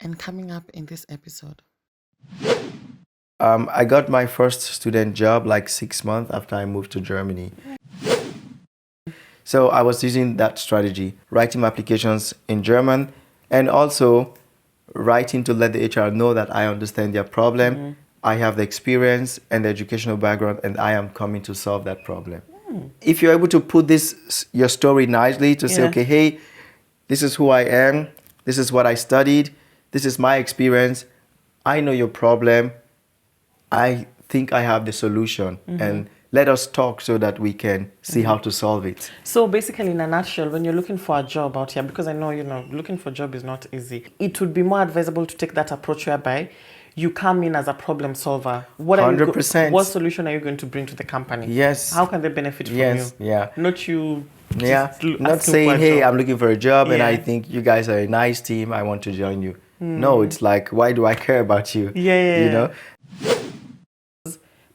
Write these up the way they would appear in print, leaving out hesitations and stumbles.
And coming up in this episode. I got my first student job like 6 months after I moved to Germany. So I was using that strategy, writing my applications in German and also writing to let the HR know that I understand their problem, I have the experience and the educational background, and I am coming to solve that problem. If you're able to put your story nicely to say, okay, hey, this is who I am, this is what I studied, this is my experience, I know your problem, I think I have the solution, and let us talk so that we can see how to solve it. So basically, in a nutshell, when you're looking for a job out here, because I know, looking for a job is not easy, it would be more advisable to take that approach whereby you come in as a problem solver. 100%. What solution are you going to bring to the company? Yes. How can they benefit from Yes, you? yeah. Not you Yeah, just not asking for saying, a hey, job. I'm looking for a job and I Yeah. think you guys are a nice team, I want to join you. No, it's like, why do I care about you? Yeah. You know?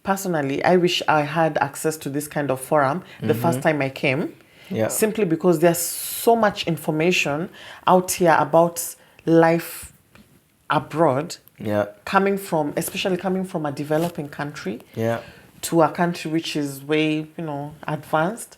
Personally, I wish I had access to this kind of forum the first time I came. Yeah. Simply because there's so much information out here about life abroad, Yeah. especially coming from a developing country Yeah. to a country which is way, advanced.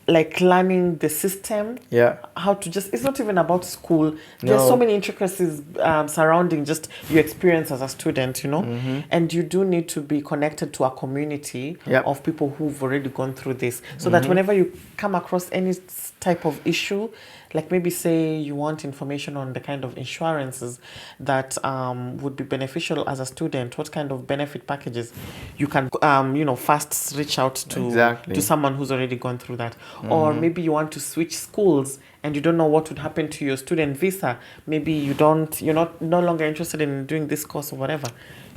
Like learning the system, Yeah. how to it's not even about school. There's No. so many intricacies surrounding just your experience as a student, and you do need to be connected to a community Yep. of people who've already gone through this, so that whenever you come across any type of issue, like maybe say you want information on the kind of insurances that would be beneficial as a student, what kind of benefit packages, you can fast reach out Exactly. to someone who's already gone through that. Or maybe you want to switch schools and you don't know what would happen to your student visa. Maybe you're no longer interested in doing this course or whatever.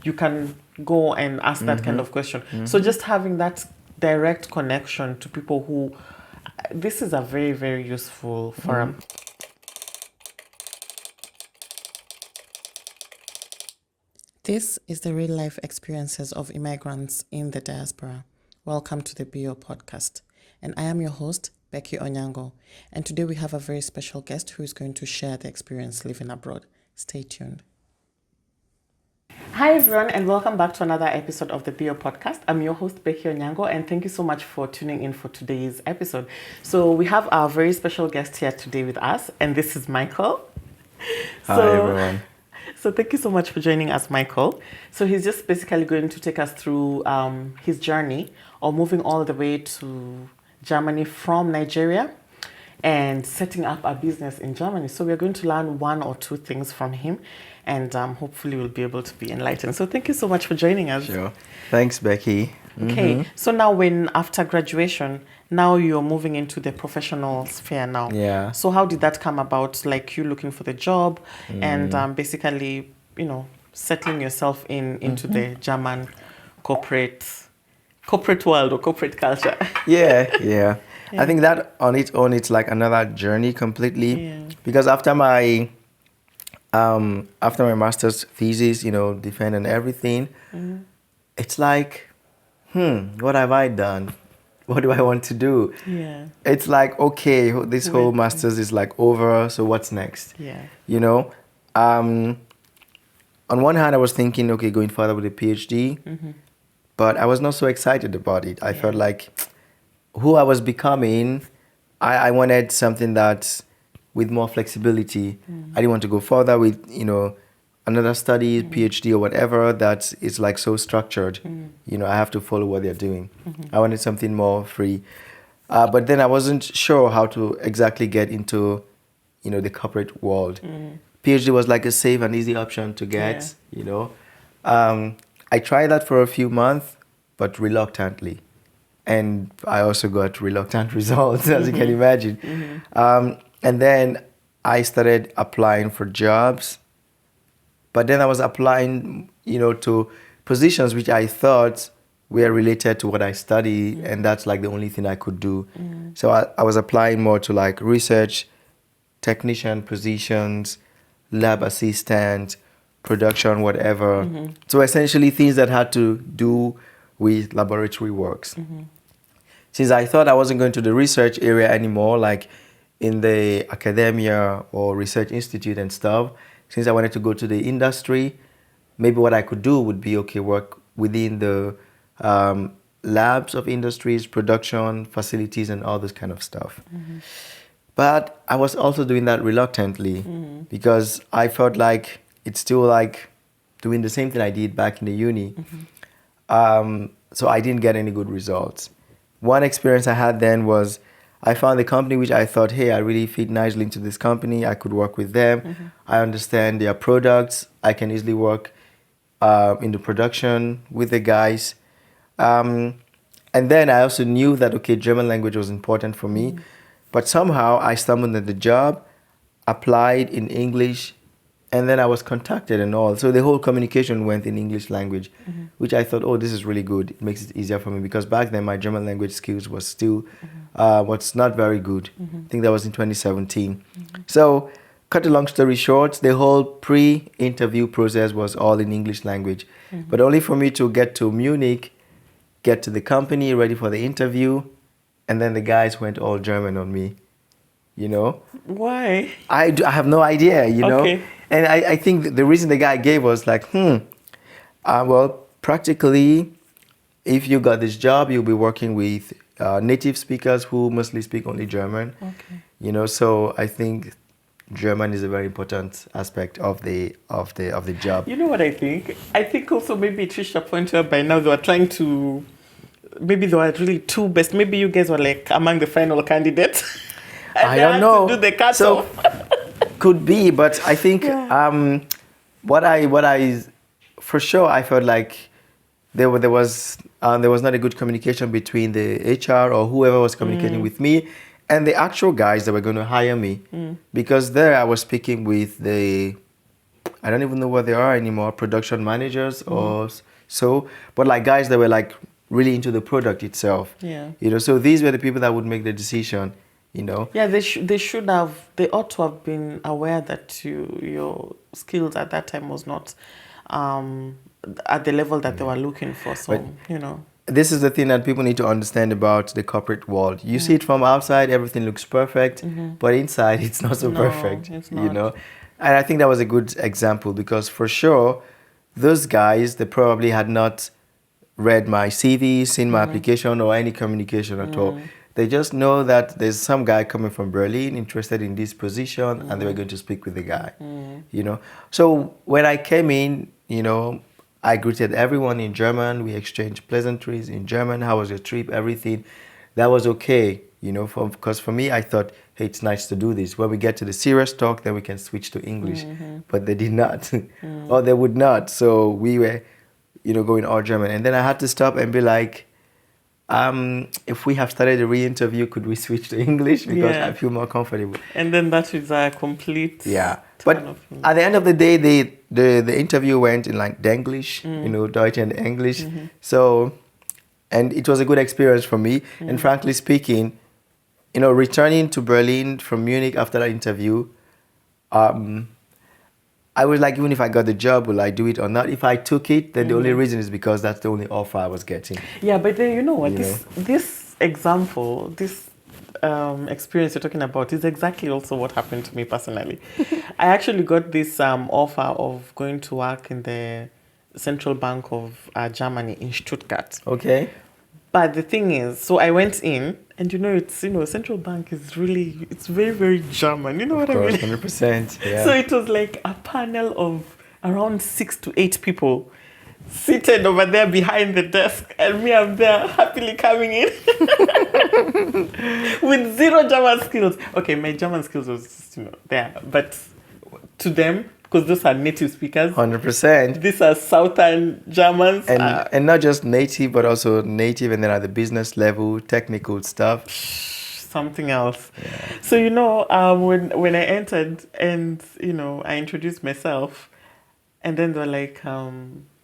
You can go and ask that kind of question. So just having that direct connection to people who, this is a very, very useful forum. This is the real life experiences of immigrants in the diaspora. Welcome to the BO podcast. And I am your host, Becky Onyango. And today we have a very special guest who is going to share the experience living abroad. Stay tuned. Hi everyone, and welcome back to another episode of the BO podcast. I'm your host, Becky Onyango, and thank you so much for tuning in for today's episode. So we have our very special guest here today with us, and this is Michael. Hi, everyone. So thank you so much for joining us, Michael. So he's just basically going to take us through his journey of moving all the way to Germany from Nigeria and setting up a business in Germany. So we're going to learn one or two things from him, and hopefully we'll be able to be enlightened. So thank you so much for joining us. Sure. Thanks, Becky. Okay, so now after graduation, now you're moving into the professional sphere now. Yeah. So how did that come about? Like you looking for the job and basically, settling yourself into the German corporate world or corporate culture. Yeah. I think that on its own, it's like another journey completely. Yeah. Because after my master's thesis, defend and everything, it's like, what have I done? What do I want to do? Yeah. It's like, okay, this whole master's is like over, so what's next? Yeah. On one hand, I was thinking, okay, going further with a PhD, but I was not so excited about it. I felt like who I was becoming, I wanted something that's with more flexibility. I didn't want to go further with, another study, PhD or whatever, that is like so structured. I have to follow what they're doing. I wanted something more free. But then I wasn't sure how to exactly get into, the corporate world. PhD was like a safe and easy option to get, I tried that for a few months, but reluctantly. And I also got reluctant results, as you can imagine. And then I started applying for jobs. But then I was applying, to positions which I thought were related to what I study, and that's like the only thing I could do. So I was applying more to like research, technician positions, lab assistant, production, whatever. So essentially things that had to do with laboratory works. Since I thought I wasn't going to the research area anymore, like in the academia or research institute and stuff, since I wanted to go to the industry, maybe what I could do would be, okay, work within the labs of industries, production, facilities, and all this kind of stuff. But I was also doing that reluctantly because I felt like it's still like doing the same thing I did back in the uni. So I didn't get any good results. One experience I had then was I found a company which I thought, hey, I really fit nicely into this company. I could work with them. I understand their products. I can easily work in the production with the guys. And then I also knew that, okay, German language was important for me. But somehow I stumbled at the job, applied in English, and then I was contacted and all. So the whole communication went in English language, which I thought, oh, this is really good. It makes it easier for me because back then my German language skills was still was not very good. I think that was in 2017. So cut a long story short, the whole pre-interview process was all in English language. But only for me to get to Munich, get to the company, ready for the interview, and then the guys went all German on me, you know? Why? I have no idea, you know? Okay. And I think the reason the guy gave was like, well, practically, if you got this job, you'll be working with native speakers who mostly speak only German. Okay. You know, so I think German is a very important aspect of the job. You know what I think? I think also maybe it reached a point where by now they were trying to, maybe they were really two best. Maybe you guys were like among the final candidates. And I they don't had know. to do the cutoff. So could be, but I think what I for sure I felt like there was not a good communication between the HR or whoever was communicating with me and the actual guys that were going to hire me, because there I was speaking with I don't even know what they are anymore, production managers or so, but like guys that were like really into the product itself. Yeah. You know, so these were the people that would make the decision. You know. Yeah, they ought to have been aware that your skills at that time was not at the level that they were looking for. So, But you know. This is the thing that people need to understand about the corporate world. You see it from outside, everything looks perfect, but inside it's not so No, perfect. it's You not. know. And I think that was a good example because for sure, those guys, they probably had not read my CV, seen my application or any communication at all. They just know that there's some guy coming from Berlin interested in this position and they were going to speak with the guy, you know. So when I came in, you know, I greeted everyone in German. We exchanged pleasantries in German. How was your trip? Everything. That was okay, you know, because for me, I thought, hey, it's nice to do this. When we get to the serious talk, then we can switch to English. But they did not, or they would not. So we were, you know, going all German. And then I had to stop and be like, if we have started a re-interview, could we switch to English? Because Yeah. I feel more comfortable. And then that is a complete Yeah. turn But off. at the end of the day, the interview went in like Denglish, you know, Deutsch and English. So, and it was a good experience for me. And frankly speaking, you know, returning to Berlin from Munich after that interview, I was like, even if I got the job, will I do it or not? If I took it, then the only reason is because that's the only offer I was getting. Yeah, but then you know what? You This example, this experience you're talking about is exactly also what happened to me personally. I actually got this offer of going to work in the Central Bank of Germany in Stuttgart. Okay. But the thing is, so I went in, and you know, Central Bank is really, it's very, very German. You know what Of course, I mean? 100%. Yeah. So it was like a panel of around 6 to 8 people seated over there behind the desk, and me, I'm there happily coming in with zero German skills. Okay, my German skills was just, you know, there, but to them, because those are native speakers, 100%. these are Southern Germans. And not just native, but also native, and then at the business level, technical stuff. Something else. So you know, when I entered and you know I introduced myself, and then they're like,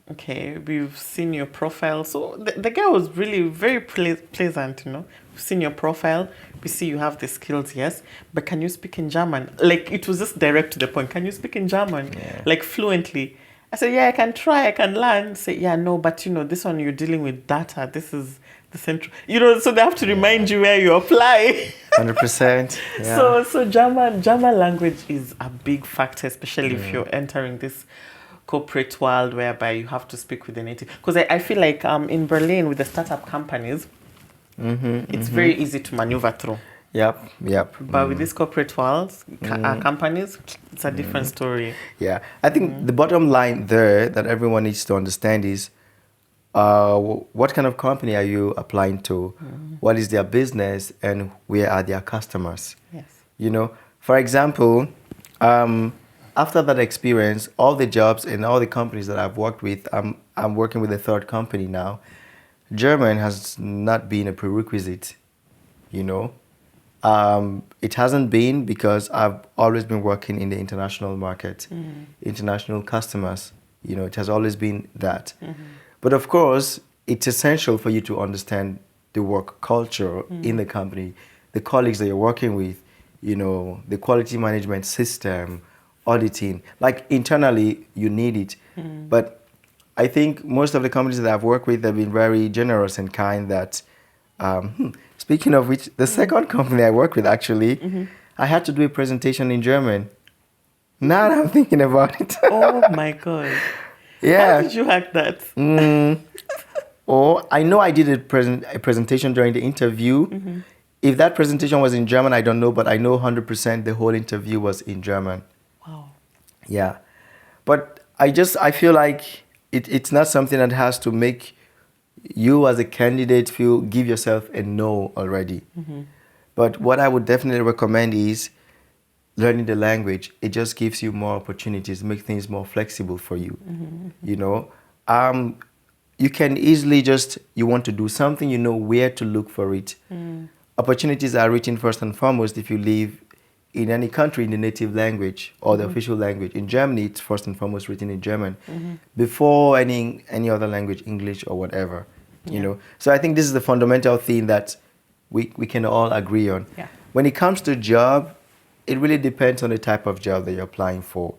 okay, we've seen your profile. So the guy was really very pleasant. You know, we've seen your profile. We see you have the skills, yes, but can you speak in German? Like it was just direct to the point. Can you speak in German, like fluently? I said, yeah, I can try. I can learn. Say, yeah, no, but you know, this one you're dealing with data. This is the central, you know, so they have to remind you where you apply. 100%. Yeah. So German language is a big factor, especially if you're entering this corporate world whereby you have to speak with the native. Because I feel like in Berlin with the startup companies, it's very easy to maneuver through. Yep. But with these corporate worlds, companies, it's a different story. Yeah. I think the bottom line there that everyone needs to understand is what kind of company are you applying to? What is their business and where are their customers? Yes. You know, for example, after that experience, all the jobs and all the companies that I've worked with, I'm working with a third company now. German has not been a prerequisite, you know. It hasn't been because I've always been working in the international market, international customers. You know, it has always been that. But of course, it's essential for you to understand the work culture in the company, the colleagues that you're working with, you know, the quality management system, auditing. Like internally, you need it. But I think most of the companies that I've worked with have been very generous and kind that, speaking of which, the second company I worked with actually, I had to do a presentation in German. Now that I'm thinking about it. Oh my God. Yeah. How did you hack that? Or I know I did a presentation during the interview. If that presentation was in German, I don't know, but I know 100% the whole interview was in German. Wow. Yeah. But I feel like it's not something that has to make you as a candidate give yourself a no already. But what I would definitely recommend is learning the language. It just gives you more opportunities, make things more flexible for you. You know, you can easily you want to do something, you know where to look for it. Opportunities are written first and foremost if you live in any country in the native language or the official language. In Germany, it's first and foremost written in German before any other language, English or whatever. You know, so I think this is the fundamental thing that we can all agree on. Yeah. When it comes to job, it really depends on the type of job that you're applying for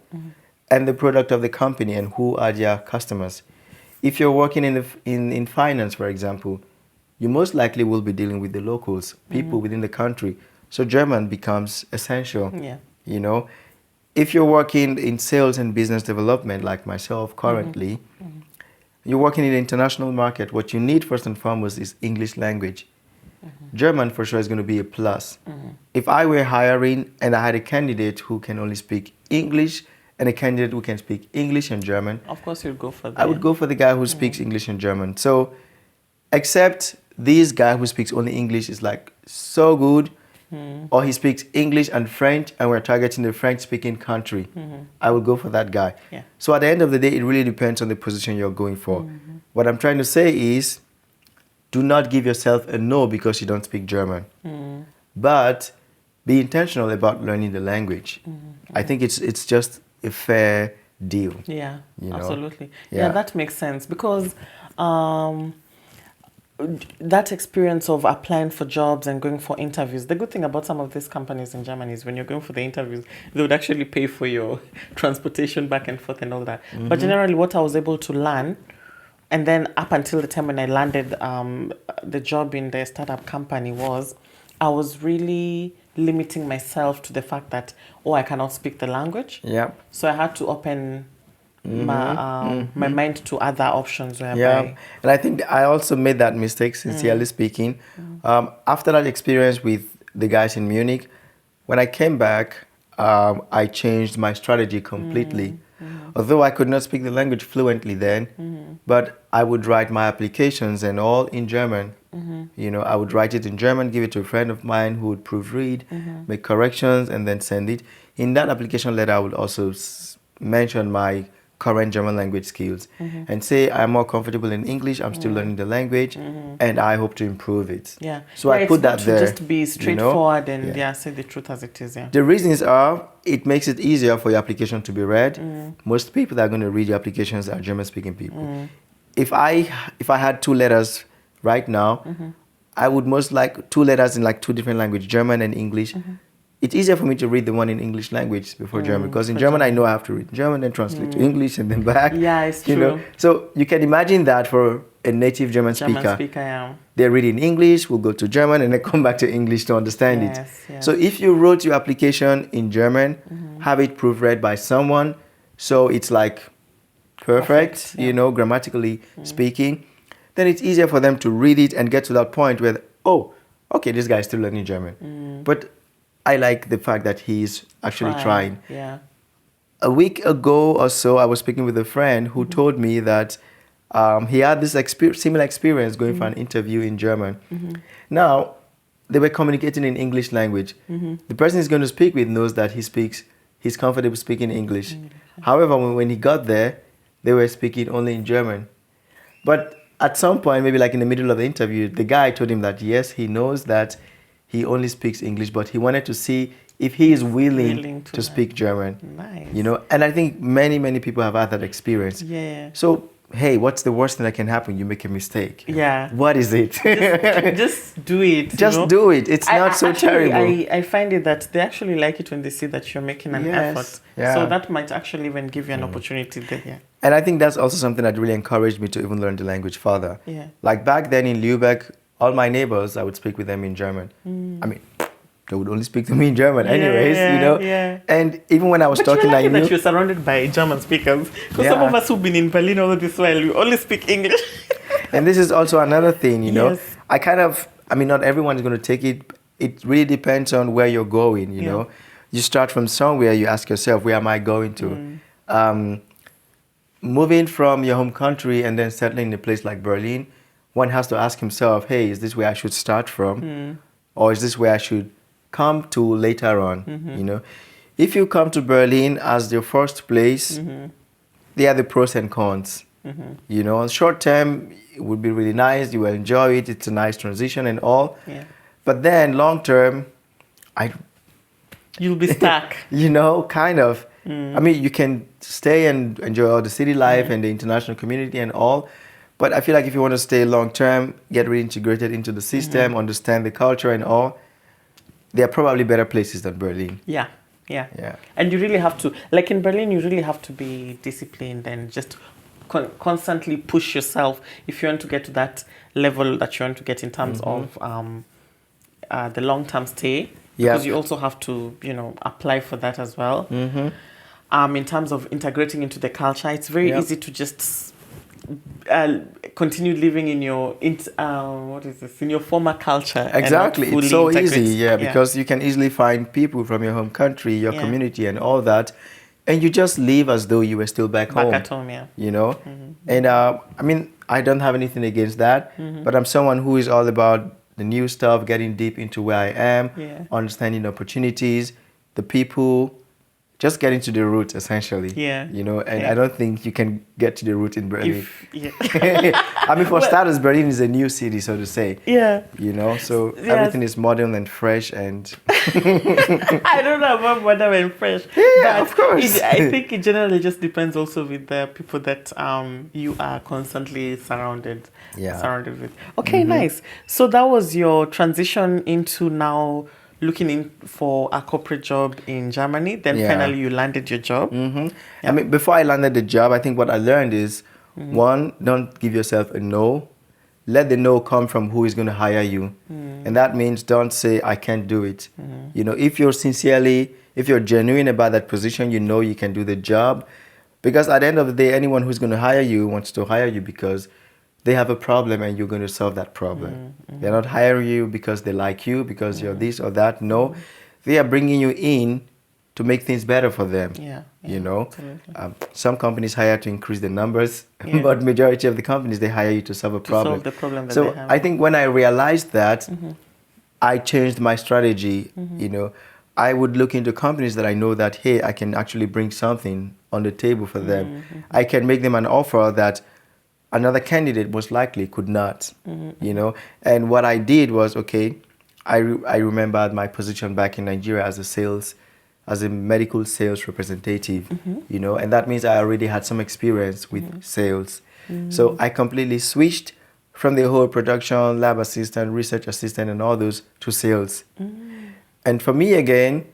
and the product of the company and who are their customers. If you're working in finance, for example, you most likely will be dealing with the locals, people within the country. So German becomes essential. Yeah. You know, if you're working in sales and business development like myself currently, you're working in the international market, what you need first and foremost is English language. German for sure is going to be a plus. If I were hiring and I had a candidate who can only speak English and a candidate who can speak English and German, Of course, you'd go for that. I would go for the guy who speaks English and German. So, except this guy who speaks only English is like so good, or he speaks English and French and we're targeting the French-speaking country, I would go for that guy. Yeah. So at the end of the day, it really depends on the position you're going for. What I'm trying to say is, do not give yourself a no because you don't speak German. But be intentional about learning the language. I think it's just a fair deal. Yeah, you know? absolutely. Yeah. Yeah, that makes sense because that experience of applying for jobs and going for interviews, the good thing about some of these companies in Germany is when you're going for the interviews, they would actually pay for your transportation back and forth and all that. But generally what I was able to learn, and then up until the time when I landed the job in the startup company, was I was really limiting myself to the fact that, I cannot speak the language. Yeah. So I had to open my mind to other options whereby... Yeah, and I think I also made that mistake, sincerely speaking. After that experience with the guys in Munich, when I came back, I changed my strategy completely. Although I could not speak the language fluently then, but I would write my applications and all in German. You know, I would write it in German, give it to a friend of mine who would proofread, make corrections, and then send it. In that application letter, I would also mention my current German language skills and say I'm more comfortable in English, I'm still learning the language, and I hope to improve it. Yeah. So I put that there. Just be straightforward and say the truth as it is. Yeah. The reasons are it makes it easier for your application to be read. Most people that are going to read your applications are German-speaking people. If I had two letters right now, I would most like two letters in like two different languages, German and English. It's easier for me to read the one in English language before German, because in German I know I have to read German and translate to English and then back. Yeah, it's true. You know? So you can imagine that for a native German German speaker, speaker, yeah. they read in English, will go to German, and then come back to English to understand it. Yes. So if you wrote your application in German, have it proofread by someone, so it's like perfect, yeah. grammatically speaking, then it's easier for them to read it and get to that point where, oh, okay, this guy is still learning German. But I like the fact that he's actually trying. Yeah. A week ago or so, I was speaking with a friend who told me that he had this similar experience going for an interview in German. Now, they were communicating in English language. The person he's going to speak with knows that he's comfortable speaking English. However, when he got there, they were speaking only in German. But at some point, maybe like in the middle of the interview, the guy told him that yes, he knows that he only speaks English, but he wanted to see if he is willing to speak German. Nice. And I think many, many people have had that experience. Yeah. So, hey, what's the worst thing that can happen? You make a mistake. Yeah. What is it? Just do it. Just do it. It's not so terrible. I find it that they actually like it when they see that you're making an effort. Yeah. So that might actually even give you an opportunity there. Yeah. And I think that's also something that really encouraged me to even learn the language further. Yeah. Like back then in Lübeck, all my neighbors, I would speak with them in German. I mean, they would only speak to me in German anyways, Yeah. And even when I was But talking, you're I lucky knew... that you're surrounded by German speakers. Because some of us who've been in Berlin all this while, we only speak English. And this is also another thing, Yes. I mean, not everyone is going to take it. It really depends on where you're going, you know. You start from somewhere, you ask yourself, where am I going to? Moving from your home country and then settling in a place like Berlin, one has to ask himself, hey, is this where I should start from? Or is this where I should come to later on, If you come to Berlin as your first place, there are the pros and cons. On short term, it would be really nice, you will enjoy it, it's a nice transition and all. Yeah. But then long term, You'll be stuck. kind of. I mean, you can stay and enjoy all the city life and the international community and all. But I feel like if you want to stay long term, get really integrated into the system, understand the culture and all, there are probably better places than Berlin. Yeah. And you really have to, like in Berlin, you really have to be disciplined and just constantly push yourself if you want to get to that level that you want to get in terms of the long-term stay. Because you also have to, apply for that as well. In terms of integrating into the culture, it's very easy to just continue living in your in your former culture. Exactly, it's so easy, because you can easily find people from your home country, your community, and all that, and you just live as though you were still back home. Back at home, And I mean, I don't have anything against that, but I'm someone who is all about the new stuff, getting deep into where I am, understanding opportunities, the people. Just getting to the root, essentially. I don't think you can get to the root in Berlin. I mean, for starters, Berlin is a new city, so to say. So everything is modern and fresh and... I don't know about modern and fresh. Yeah, of course. I think it generally just depends also with the people that you are constantly surrounded with. Okay, nice. So that was your transition into now looking in for a corporate job in Germany. Then finally you landed your job. I mean, before I landed the job, I think what I learned is, one, don't give yourself a no. Let the no come from who is going to hire you. And that means don't say, I can't do it. If you're genuine about that position, you can do the job. Because at the end of the day, anyone who's going to hire you wants to hire you because they have a problem and you're going to solve that problem. They're not hiring you because they like you, because you're this or that. No, they are bringing you in to make things better for them. Some companies hire to increase the numbers, but majority of the companies, they hire you to solve a problem. Solve the problem that so they have. I think when I realized that, I changed my strategy. I would look into companies that I know that, hey, I can actually bring something on the table for them. I can make them an offer that another candidate most likely could not, And what I did was, I remembered my position back in Nigeria as a medical sales representative, and that means I already had some experience with sales. So I completely switched from the whole production, lab assistant, research assistant, and all those to sales. And for me, again,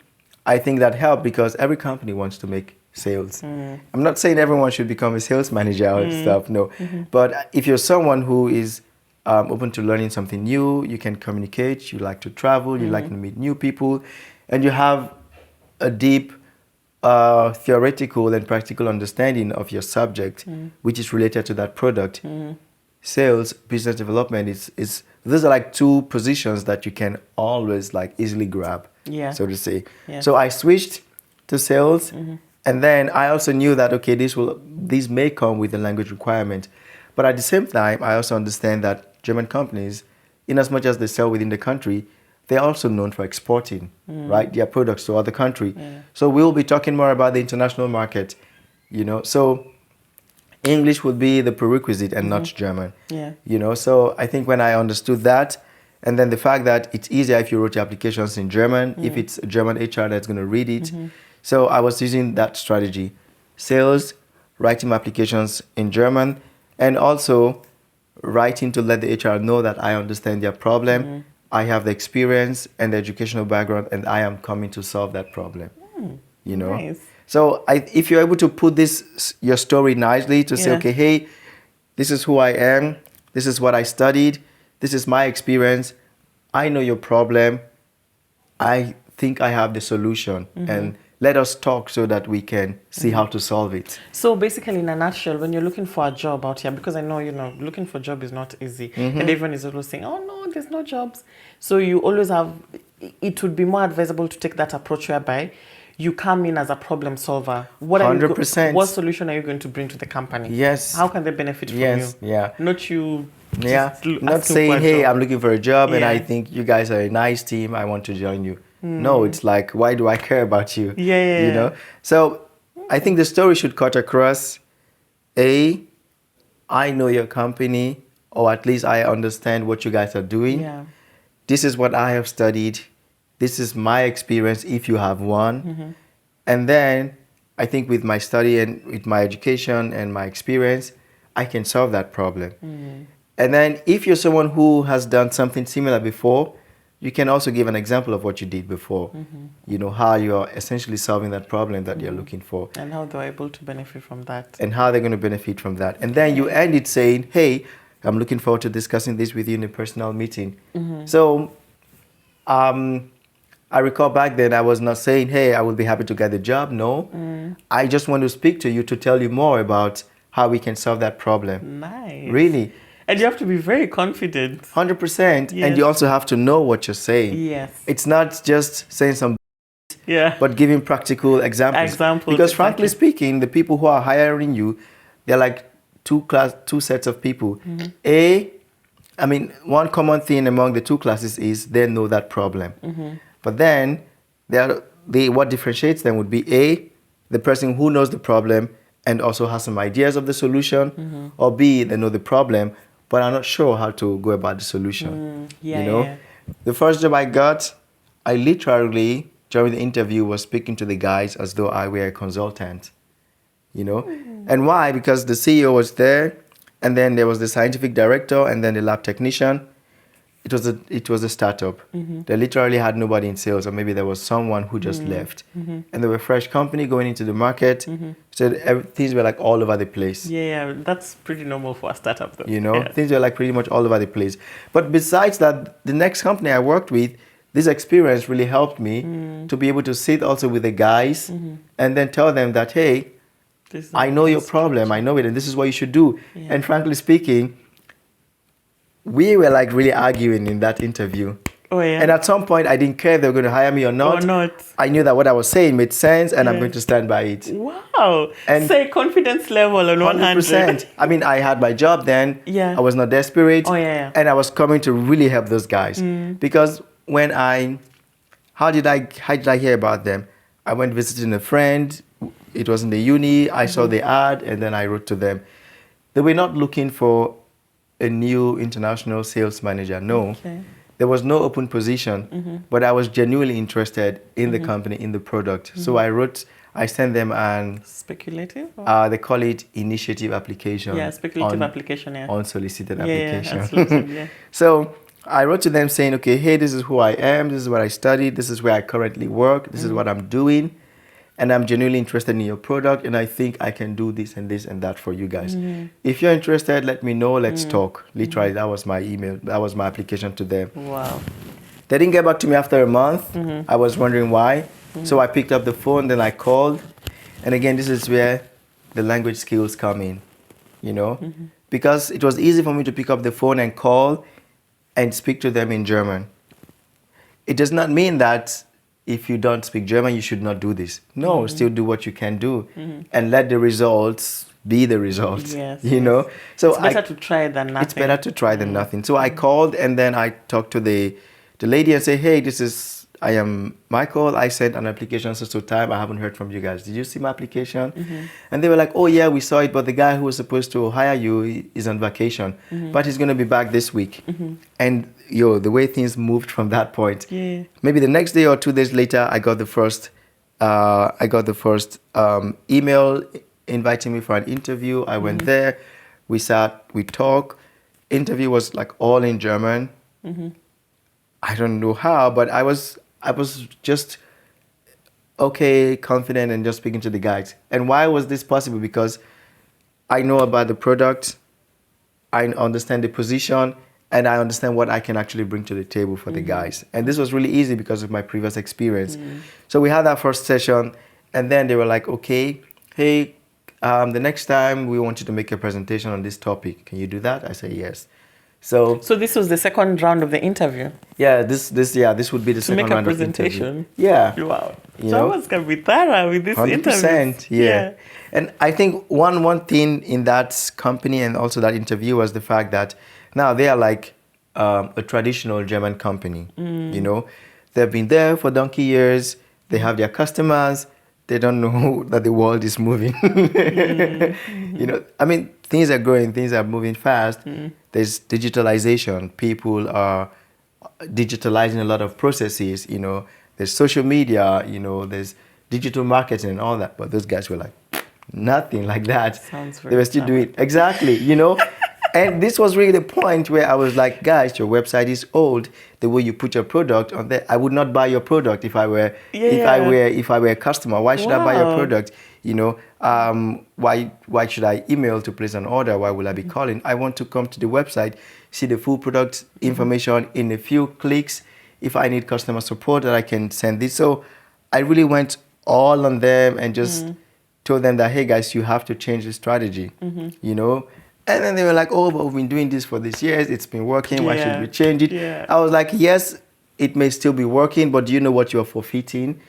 I think that helped because every company wants to make sales. I'm not saying everyone should become a sales manager or stuff, no. But if you're someone who is open to learning something new, you can communicate, you like to travel, you like to meet new people, and you have a deep theoretical and practical understanding of your subject, which is related to that product. Sales, business development is these are like two positions that you can always like easily grab, so to say. So I switched to sales, and then I also knew that okay, these may come with a language requirement, but at the same time, I also understand that German companies, in as much as they sell within the country, they're also known for exporting, right, their products to other country. So we'll be talking more about the international market, you know. So English would be the prerequisite and not German. You know, so I think when I understood that, and then the fact that it's easier if you wrote your applications in German, if it's a German HR that's going to read it. So I was using that strategy. Sales, writing my applications in German, and also writing to let the HR know that I understand their problem, I have the experience and the educational background, and I am coming to solve that problem. You know? Nice. So if you're able to put your story nicely to say, okay, hey, this is who I am, this is what I studied, this is my experience, I know your problem, I think I have the solution, and let us talk so that we can see how to solve it. So basically, in a nutshell, when you're looking for a job out here, because I know, looking for a job is not easy, and everyone is always saying, oh no, there's no jobs. So you always it would be more advisable to take that approach whereby you come in as a problem solver. 100%. What solution are you going to bring to the company? Yes. How can they benefit from you? Yeah. Not you. Not saying, hey, I'm looking for a job and I think you guys are a nice team, I want to join you. No, it's like, why do I care about you? You know? So I think the story should cut across, I know your company, or at least I understand what you guys are doing. This is what I have studied. This is my experience if you have one. And then I think with my study and with my education and my experience, I can solve that problem. And then if you're someone who has done something similar before, you can also give an example of what you did before. You know, how you're essentially solving that problem that you're looking for. And how they're able to benefit from that. And how they're going to benefit from that. And then you end it saying, hey, I'm looking forward to discussing this with you in a personal meeting. So I recall back then I was not saying, hey, I will be happy to get the job. No. I just want to speak to you to tell you more about how we can solve that problem. Nice. Really. And you have to be very confident. 100%. And you also have to know what you're saying. It's not just saying some but giving practical examples. Because frankly speaking, the people who are hiring you, they're like two sets of people. One common thing among the two classes is they know that problem. But then what differentiates them would be the person who knows the problem and also has some ideas of the solution, or B, they know the problem but are not sure how to go about the solution. The first job I got, I literally during the interview was speaking to the guys as though I were a consultant. And why? Because the CEO was there, and then there was the scientific director, and then the lab technician. It was a startup. They literally had nobody in sales, or maybe there was someone who just left. And they were a fresh company going into the market. So things were like all over the place. That's pretty normal for a startup though. Things were like pretty much all over the place. But besides that, the next company I worked with, this experience really helped me to be able to sit also with the guys and then tell them that, hey, I know your problem, I know it, and this is what you should do. And frankly speaking, we were like really arguing in that interview. And at some point, I didn't care if they were going to hire me or not. I knew that what I was saying made sense, and I'm going to stand by it. Wow. And say confidence level on 100%. I mean, I had my job then. I was not desperate. And I was coming to really help those guys. Because how did I hear about them? I went visiting a friend. It was in the uni. I saw the ad, and then I wrote to them. They were not looking for a new international sales manager. No. There was no open position, but I was genuinely interested in the company, in the product. So I sent them an speculative? They call it initiative application. Speculative application, unsolicited application. So I wrote to them saying, okay, hey, this is who I am, this is what I studied, this is where I currently work, this is what I'm doing. and I'm genuinely interested in your product, and I think I can do this and this and that for you guys. If you're interested, let me know. Let's talk. Literally, that was my email. That was my application to them. Wow. They didn't get back to me after a month. I was wondering why. So I picked up the phone, then I called. And again, this is where the language skills come in, you know? Because it was easy for me to pick up the phone and call and speak to them in German. It does not mean that if you don't speak German, you should not do this. No, still do what you can do and let the results be the results, Yes, you know? So It's better to try than nothing. it's better to try than nothing. So I called and then I talked to the lady and say, hey, I am Michael. I sent an application so time. I haven't heard from you guys. Did you see my application? And they were like, oh yeah, we saw it, but the guy who was supposed to hire you is on vacation, but he's going to be back this week. And the way things moved from that point, maybe the next day or 2 days later, I got the first email inviting me for an interview. I went there, we sat, we talked. Interview was like all in German. I don't know how, but I was just okay, confident, and just speaking to the guys. And why was this possible? Because I know about the product, I understand the position, and I understand what I can actually bring to the table for the guys. And this was really easy because of my previous experience. So we had that first session, and then they were like, okay, hey, the next time we want you to make a presentation on this topic. Can you do that? I say yes. So this was the second round of the interview. Yeah, this would be the second round of interview. To make a presentation. Yeah. Wow. Someone's gonna be thorough with this 100%, interview. Yeah. And I think one thing in that company and also that interview was the fact that now they are like a traditional German company. You know, they've been there for donkey years. They have their customers. They don't know that the world is moving. You know, I mean, things are growing, things are moving fast. There's digitalization. People are digitalizing a lot of processes, you know. There's social media, you know, there's digital marketing and all that. But those guys were like, nothing like that. Sounds very They were still doing, exactly, you know. And this was really the point where I was like, guys, your website is old. The way you put your product on there, I would not buy your product if I were a customer. Why should I buy your product? You know, why should I email to place an order? Why will I be calling? I want to come to the website, see the full product information in a few clicks. If I need customer support, that I can send this. So I really went all on them and just told them that, hey guys, you have to change the strategy, you know. And then they were like, oh, but we've been doing this for these years. It's been working. Why should we change it? I was like, yes, it may still be working, but do you know what you're forfeiting?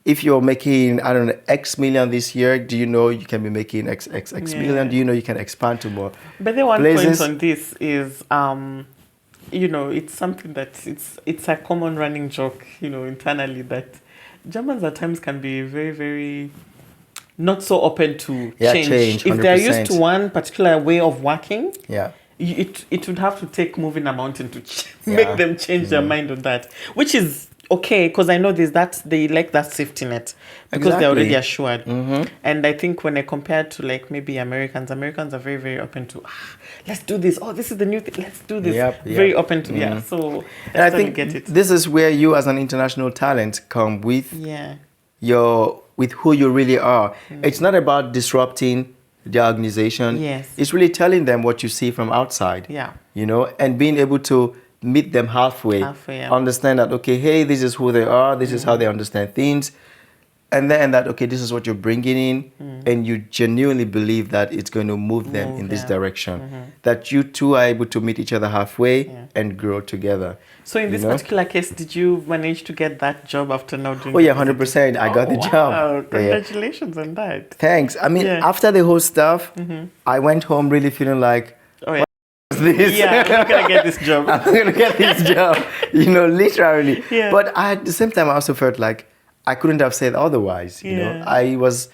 If you're making, I don't know, X million this year, do you know you can be making X million? Do you know you can expand to more But the one places? point on this is, you know, it's something that it's a common running joke, you know, internally, that Germans at times can be very, very not so open to change. If they're used to one particular way of working, it would have to take moving a mountain to make them change their mind on that, which is okay, because I know they like that safety net because they're already assured. And I think when I compare to like maybe Americans are very, very open to, let's do this. Oh, this is the new thing. Let's do this. Very open to, So and I think this is where you as an international talent come with with who you really are. It's not about disrupting the organization. It's really telling them what you see from outside. You know, and being able to meet them halfway. Understand that, okay, hey, this is who they are, this is how they understand things. And then that, okay, this is what you're bringing in, and you genuinely believe that it's going to move them in this direction. That you two are able to meet each other halfway and grow together. So in this particular case, did you manage to get that job after now doing? Oh yeah, 100%. I got the job. Congratulations on that. Thanks. I mean, after the whole stuff, I went home really feeling like, this? I'm gonna get this job. I'm gonna get this job, you know, literally. But at the same time, I also felt like I couldn't have said otherwise. You know, I was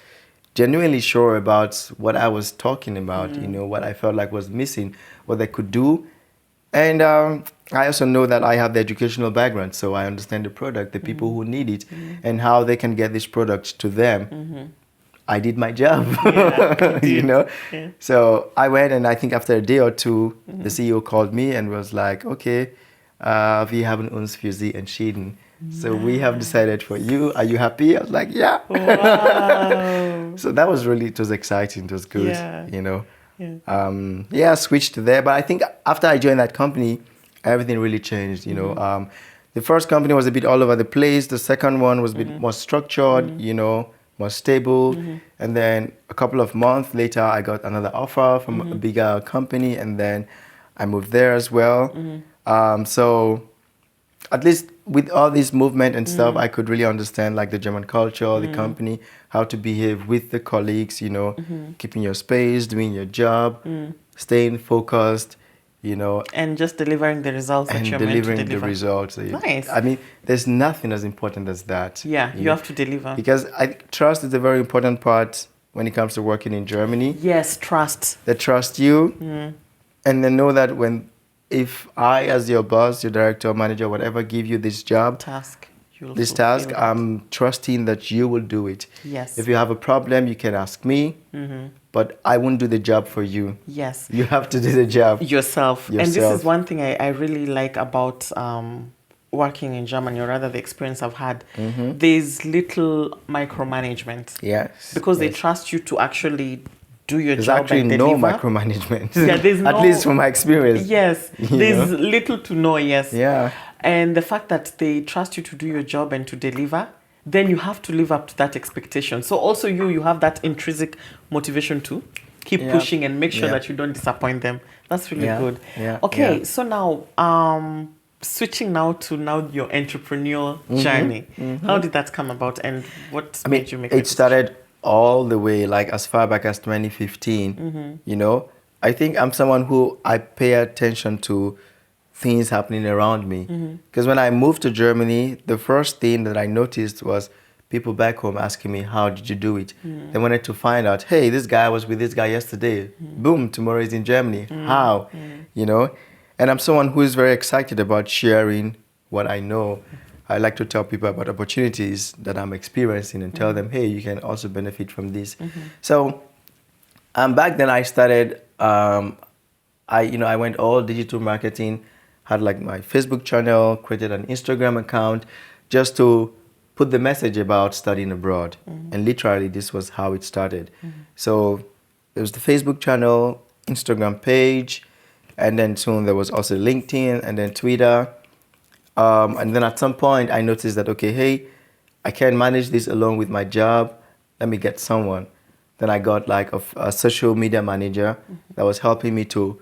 genuinely sure about what I was talking about. You know, what I felt like was missing, what they could do, and I also know that I have the educational background, so I understand the product, the people who need it, and how they can get this product to them. I did my job, you know. So I went, and I think after a day or two, the CEO called me and was like, okay, wir haben uns für Sie entschieden. So we have decided for you. Are you happy? I was like, yeah. Wow. So that was really, it was exciting. It was good, Yeah. you know. Yeah. Yeah, I switched to there. But I think after I joined that company, everything really changed, you know. The first company was a bit all over the place. The second one was a bit more structured, you know, more stable. And then a couple of months later, I got another offer from a bigger company. And then I moved there as well. So at least with all this movement and stuff, I could really understand like the German culture, the company, how to behave with the colleagues, you know, keeping your space, doing your job, staying focused, you know, And just delivering the results that and you're meant to delivering the deliver. results. Nice. I mean, there's nothing as important as that. Yeah, you know, have to deliver. because trust is a very important part when it comes to working in Germany. Yes, trust. They trust you, and they know that if I, as your boss, your director, manager, whatever, give you this job, Task. You'll this fulfill task, it. I'm trusting that you will do it. Yes. If you have a problem, you can ask me, but I won't do the job for you. Yes. You have to do the job Yourself. And this yourself. is one thing I really like about working in Germany, or rather the experience I've had. There's little micromanagement. Yes. Because they yes. trust you to actually do your There's job actually and no deliver. micromanagement. Yeah, there's At no- least from my experience. Yes, You there's know? little to no, yes. Yeah. And the fact that they trust you to do your job and to deliver, then you have to live up to that expectation. So also you have that intrinsic motivation to keep Yeah. pushing and make sure Yeah. that you don't disappoint them. That's really Yeah. good. Yeah. Okay, Yeah. so now switching now to your entrepreneurial journey. How did that come about, and what I mean, made you make it started all the way like as far back as 2015. You know, I think I'm someone who I pay attention to things happening around me. Because when I moved to Germany, the first thing that I noticed was people back home asking me, how did you do it? They wanted to find out, hey, this guy was with this guy yesterday. Boom, tomorrow he's in Germany. How? You know? And I'm someone who is very excited about sharing what I know. I like to tell people about opportunities that I'm experiencing and tell them, hey, you can also benefit from this. So back then I started, I went all digital marketing, had like my Facebook channel, created an Instagram account just to put the message about studying abroad. And literally this was how it started. So there was the Facebook channel, Instagram page, and then soon there was also LinkedIn and then Twitter. And then at some point I noticed that, okay, hey, I can't manage this alone with my job. Let me get someone. Then I got like a social media manager that was helping me to,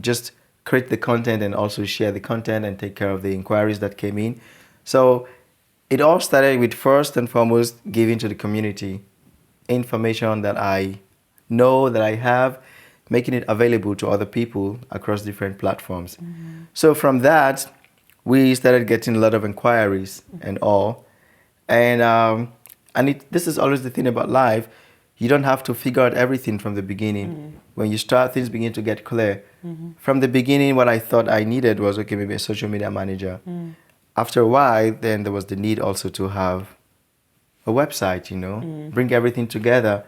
just create the content and also share the content and take care of the inquiries that came in. So it all started with first and foremost giving to the community information that I know that I have, making it available to other people across different platforms. So from that, we started getting a lot of inquiries and all. And this is always the thing about life. You don't have to figure out everything from the beginning. When you start, things begin to get clear. From the beginning, what I thought I needed was, okay, maybe a social media manager. After a while, then there was the need also to have a website, bring everything together,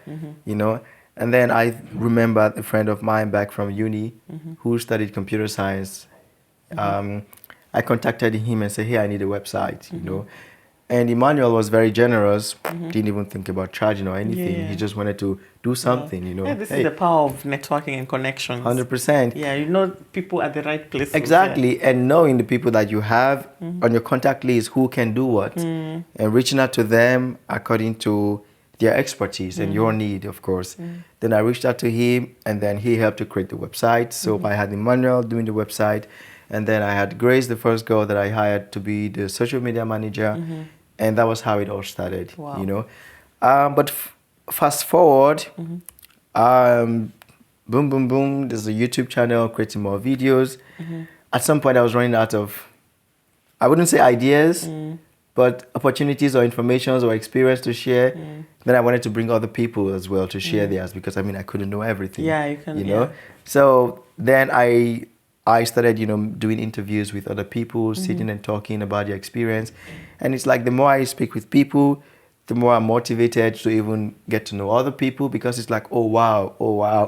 And then I remember a friend of mine back from uni who studied computer science. I contacted him and said, hey, I need a website, And Emmanuel was very generous, didn't even think about charging or anything. Yeah. He just wanted to do something, Yeah, this is the power of networking and connections. 100%. Yeah, you know people at the right place. Exactly, and knowing the people that you have on your contact list who can do what, and reaching out to them according to their expertise and your need, of course. Then I reached out to him, and then he helped to create the website. So I had Emmanuel doing the website, and then I had Grace, the first girl that I hired to be the social media manager, and that was how it all started. Wow. But fast forward, boom, boom, boom. There's a YouTube channel creating more videos. At some point, I was running out of, I wouldn't say ideas, but opportunities or informations or experience to share. Then I wanted to bring other people as well to share theirs because I couldn't know everything. Yeah, you can. Yeah. So then I started, doing interviews with other people, sitting and talking about their experience. And it's like the more I speak with people, the more I'm motivated to even get to know other people because it's like, oh wow, wow,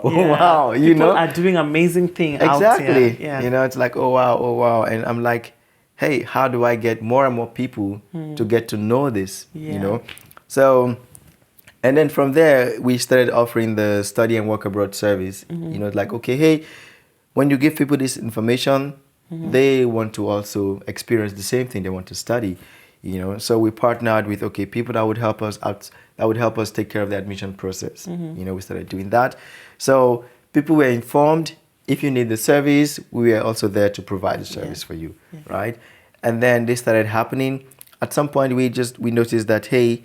People are doing amazing things out exactly. here. Yeah. It's like, oh wow, and I'm like, hey, how do I get more and more people to get to know this, you Yeah. know? So, and then from there, we started offering the study and work abroad service. You know, like, okay, hey, when you give people this information, they want to also experience the same thing. They want to study, you know. So we partnered with, okay, people that would help us out, that would help us take care of the admission process. You know, we started doing that. So people were informed. If you need the service, we are also there to provide the service for you, right? And then this started happening. At some point, we noticed that, hey,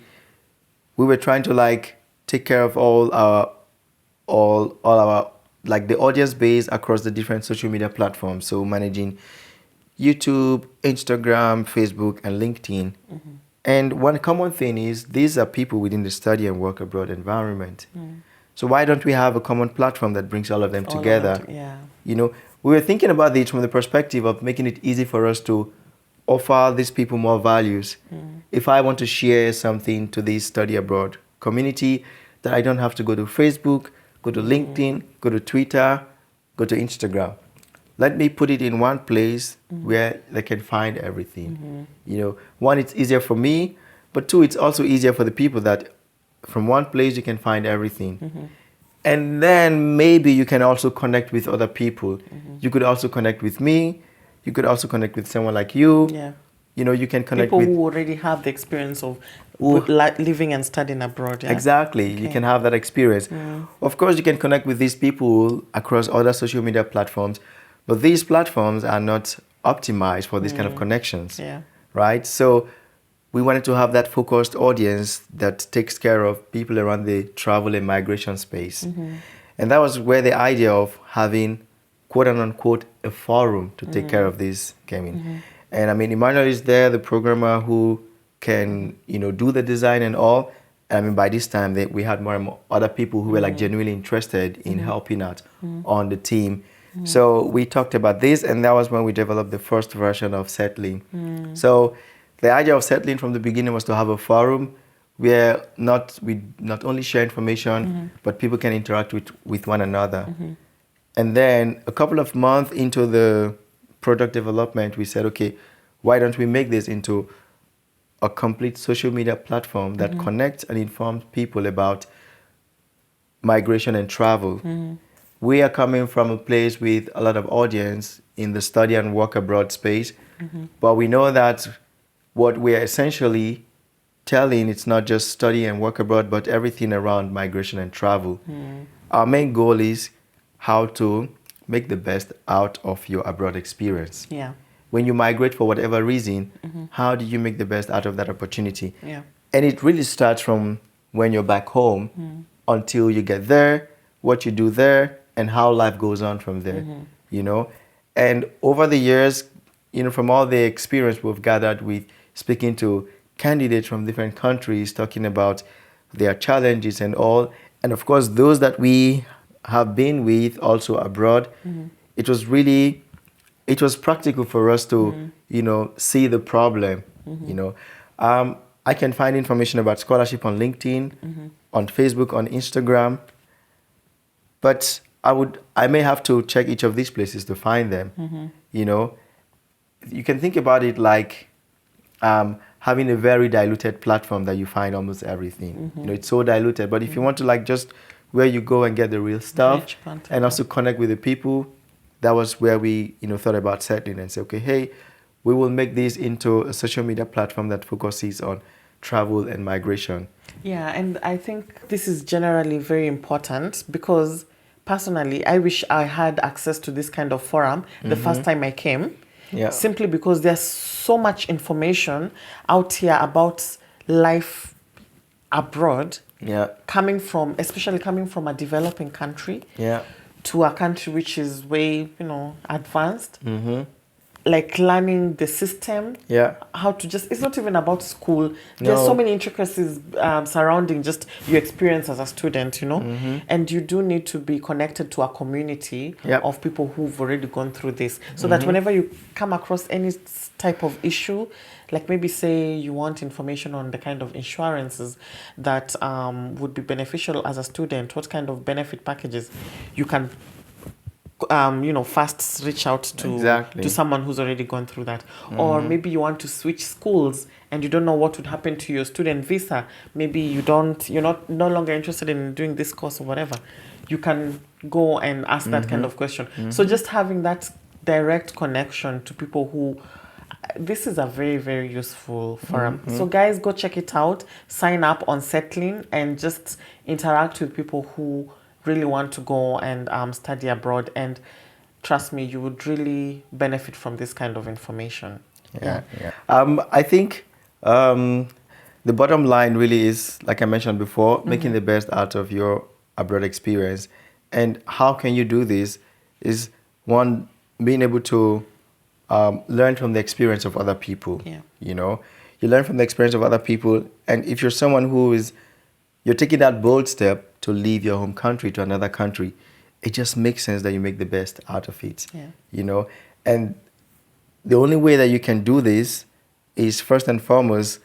we were trying to like take care of all our like the audience base across the different social media platforms. So managing YouTube, Instagram, Facebook, and LinkedIn. And one common thing is these are people within the study and work abroad environment. So why don't we have a common platform that brings all of them All of together? it, yeah. You know, we were thinking about this from the perspective of making it easy for us to offer these people more values. If I want to share something to this study abroad community, that I don't have to go to Facebook, go to LinkedIn, go to Twitter, go to Instagram. Let me put it in one place where they can find everything. You know, one, it's easier for me, but two, it's also easier for the people that from one place you can find everything. And then maybe you can also connect with other people. You could also connect with me. You could also connect with someone like you. Yeah. You know, you can connect People with who already have the experience of Who- living and studying abroad. Yeah? Exactly. You Okay. can have that experience. Of course, you can connect with these people across other social media platforms, but these platforms are not optimized for these kind of connections. Yeah. Right? So we wanted to have that focused audience that takes care of people around the travel and migration space. And that was where the idea of having quote unquote a forum to take care of this came in. And I mean, Emmanuel is there, the programmer who can, you know, do the design and all. I mean, by this time, we had more and more other people who were like genuinely interested in helping out on the team. So we talked about this, and that was when we developed the first version of Settling. So the idea of Settling from the beginning was to have a forum where we not only share information, but people can interact with one another. And then a couple of months into the product development, we said, okay, why don't we make this into a complete social media platform that connects and informs people about migration and travel. We are coming from a place with a lot of audience in the study and work abroad space, but we know that what we are essentially telling, it's not just study and work abroad, but everything around migration and travel. Our main goal is how to make the best out of your abroad experience. Yeah. When you migrate for whatever reason, how do you make the best out of that opportunity? Yeah. And it really starts from when you're back home until you get there, what you do there, and how life goes on from there, you know? And over the years, you know, from all the experience we've gathered with speaking to candidates from different countries, talking about their challenges and all, and of course, those that we have been with also abroad, it was practical for us to, you know, see the problem, you know. I can find information about scholarship on LinkedIn, on Facebook, on Instagram, but I may have to check each of these places to find them, you know. You can think about it like having a very diluted platform that you find almost everything. You know, it's so diluted, but if you want to like just where you go and get the real stuff Rich content, and also connect with the people, that was where we, you know, thought about settling and say, okay, hey, we will make this into a social media platform that focuses on travel and migration. Yeah, and I think this is generally very important because personally, I wish I had access to this kind of forum the first time I came. Yeah. Simply because there's so much information out here about life abroad, Yeah. especially coming from a developing country Yeah. to a country which is way, advanced. Like learning the system, Yeah. how to it's not even about school. There's No. so many intricacies surrounding just your experience as a student, and you do need to be connected to a community Yep. of people who've already gone through this, so that whenever you come across any type of issue, like maybe say you want information on the kind of insurances that would be beneficial as a student, what kind of benefit packages you can fast reach out to Exactly. someone who's already gone through that. Or maybe you want to switch schools and you don't know what would happen to your student visa. Maybe you're not no longer interested in doing this course or whatever. You can go and ask that kind of question. So just having that direct connection to people who, this is a very, very useful forum. So guys, go check it out, sign up on Settling, and just interact with people who really want to go and study abroad. And trust me, you would really benefit from this kind of information. Yeah. I think the bottom line really is, like I mentioned before, making the best out of your abroad experience. And how can you do this is, one, being able to learn from the experience of other people. Yeah. You learn from the experience of other people. And if you're someone you're taking that bold step to leave your home country to another country, it just makes sense that you make the best out of it. Yeah. And the only way that you can do this is, first and foremost,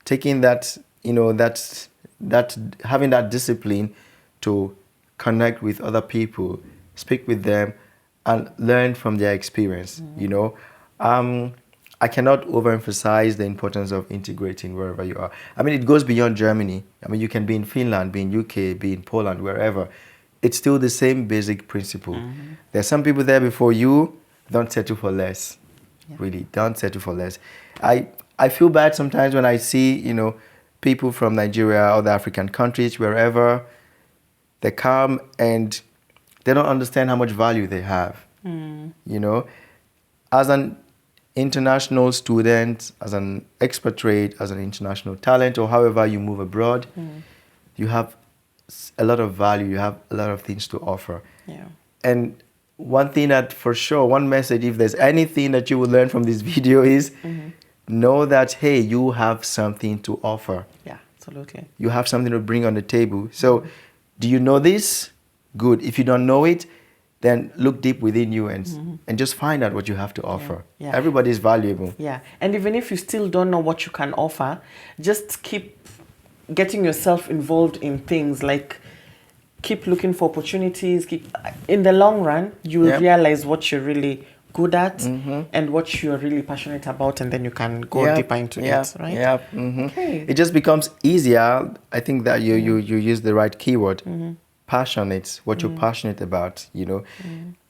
taking that, that having that discipline to connect with other people, speak with them, and learn from their experience. I cannot overemphasize the importance of integrating wherever you are. I mean, it goes beyond Germany. I mean, you can be in Finland, be in UK, be in Poland, wherever. It's still the same basic principle. There's some people there before you. Don't settle for less. Yeah. Really, don't settle for less. I feel bad sometimes when I see, people from Nigeria, other African countries, wherever, they come and they don't understand how much value they have. As an international student, as an expatriate, as an international talent, or however you move abroad, you have a lot of value, you have a lot of things to offer. Yeah. And one thing that for sure, one message, if there's anything that you will learn from this video is, know that, hey, you have something to offer. Yeah, absolutely. You have something to bring on the table. So do you know this? Good. If you don't know it, then look deep within you and just find out what you have to offer. Yeah. Everybody is valuable. Yeah. And even if you still don't know what you can offer, just keep getting yourself involved in things, like keep looking for opportunities. In the long run, you will realize what you're really good at and what you're really passionate about, and then you can go deeper into it, right? Yeah. Okay. It just becomes easier. I think that you use the right keyword. Passionate, what you're passionate about,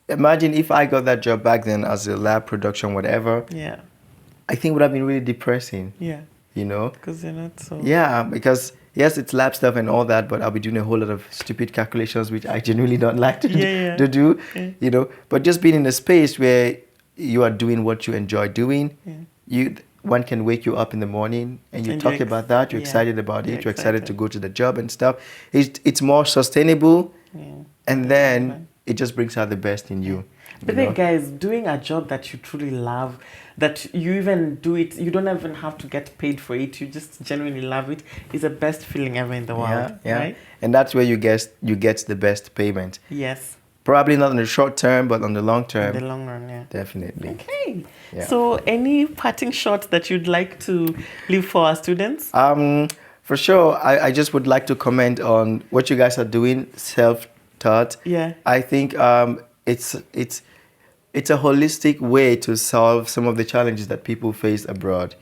Imagine if I got that job back then as a lab production, whatever. Yeah. I think it would have been really depressing. Yeah. Because you're not so... Yeah, because yes, it's lab stuff and all that, but I'll be doing a whole lot of stupid calculations, which I genuinely don't like to do, But just being in a space where you are doing what you enjoy doing, one can wake you up in the morning and you talk about that, you're excited about it, you're excited to go to the job and stuff. It's more sustainable, and then it just brings out the best in you. But then, guys, doing a job that you truly love, that you even do it, you don't even have to get paid for it, you just genuinely love it, is the best feeling ever in the world, right? And that's where you get the best payment. Yes. Probably not in the short term, but on the long term. In the long run, yeah. Definitely. Okay. Yeah. So any parting shot that you'd like to leave for our students? For sure, I just would like to comment on what you guys are doing, self-taught. Yeah. I think it's a holistic way to solve some of the challenges that people face abroad.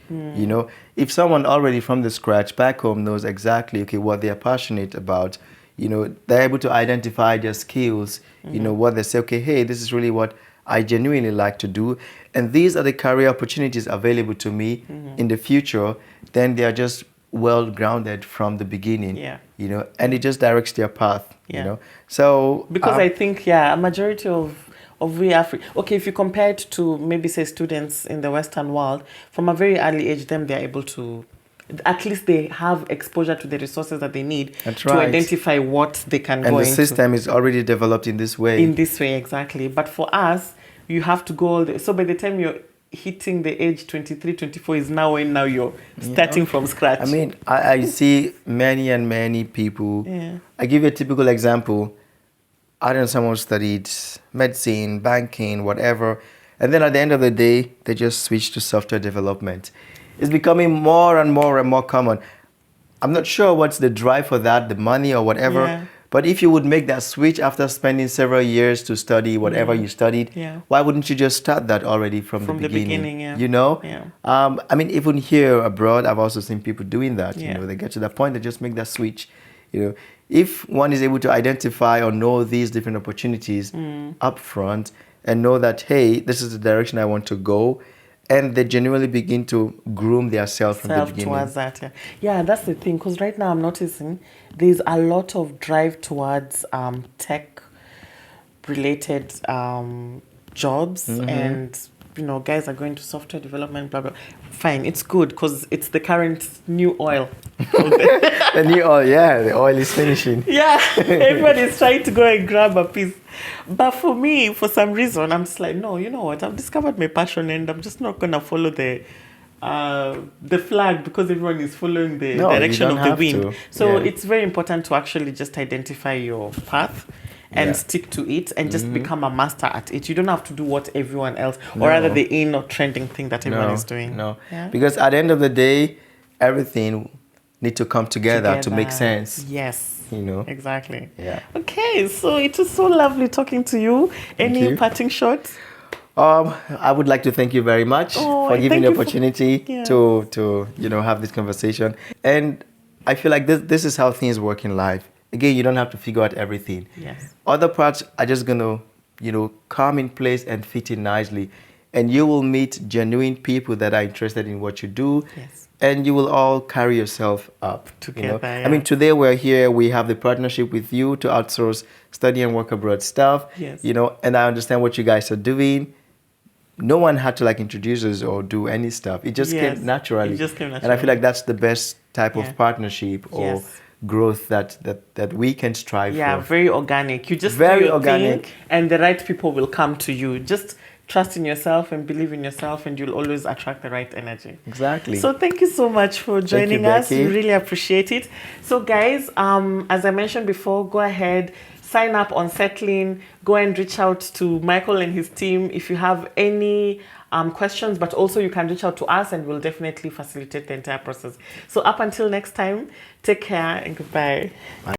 If someone already from the scratch back home knows exactly what they're passionate about, they're able to identify their skills, what they say, okay, hey, this is really what I genuinely like to do, and these are the career opportunities available to me in the future, then they are just well grounded from the beginning, and it just directs their path, So because I think a majority of we okay, if you compare it to maybe say students in the Western world, from a very early age, they're able to, at least they have exposure to the resources that they need to identify what they can go into. And the system is already developed in this way. In this way, exactly. But for us, you have to go so by the time you're hitting the age 23, 24 is now when you're starting from scratch. I mean, I see many people. Yeah. I give you a typical example. I don't know, someone studied medicine, banking, whatever, and then at the end of the day, they just switch to software development. It's becoming more and more common. I'm not sure what's the drive for that, the money or whatever, But if you would make that switch after spending several years to study whatever you studied, Yeah. why wouldn't you just start that already from the beginning? Yeah. You know? Yeah. I mean, even here abroad, I've also seen people doing that. Yeah. You know, they get to that point, they just make that switch. You know, if one is able to identify or know these different opportunities up front and know that, hey, this is the direction I want to go, and they genuinely begin to groom themselves from the beginning. Towards that, yeah. Yeah, that's the thing. Because right now I'm noticing there's a lot of drive towards tech-related jobs, and guys are going to software development, blah blah. Fine, it's good because it's the current new oil. The new oil, yeah, the oil is finishing. Yeah, everybody's trying to go and grab a piece. But for me, for some reason, I'm just like, no, you know what? I've discovered my passion, and I'm just not gonna follow the flag because everyone is following the direction of the wind. So it's very important to actually just identify your path and stick to it and just become a master at it. You don't have to do what everyone else, or rather the in or trending thing that everyone is doing. No, Yeah? because at the end of the day, everything need to come together to make sense. Yes. Exactly. Yeah. Okay, so it was so lovely talking to you. Any parting shots? I would like to thank you very much for giving the opportunity to have this conversation. And I feel like this is how things work in life. Again, you don't have to figure out everything. Yes. Other parts are just gonna, come in place and fit in nicely. And you will meet genuine people that are interested in what you do. Yes. And you will all carry yourself up together. I mean, today we're here, we have the partnership with you to outsource study and work abroad stuff. Yes. And I understand what you guys are doing. No one had to introduce us or do any stuff. It just came naturally. And I feel like that's the best type of partnership or growth that we can strive for. Yeah, very organic. You just very do your organic thing, and the right people will come to you. Just trust in yourself and believe in yourself, and you'll always attract the right energy. Exactly. So thank you so much for joining us. We really appreciate it. So guys, as I mentioned before, go ahead, sign up on Settling. Go and reach out to Michael and his team if you have any questions, but also you can reach out to us and we'll definitely facilitate the entire process. So up until next time, take care and goodbye. Bye.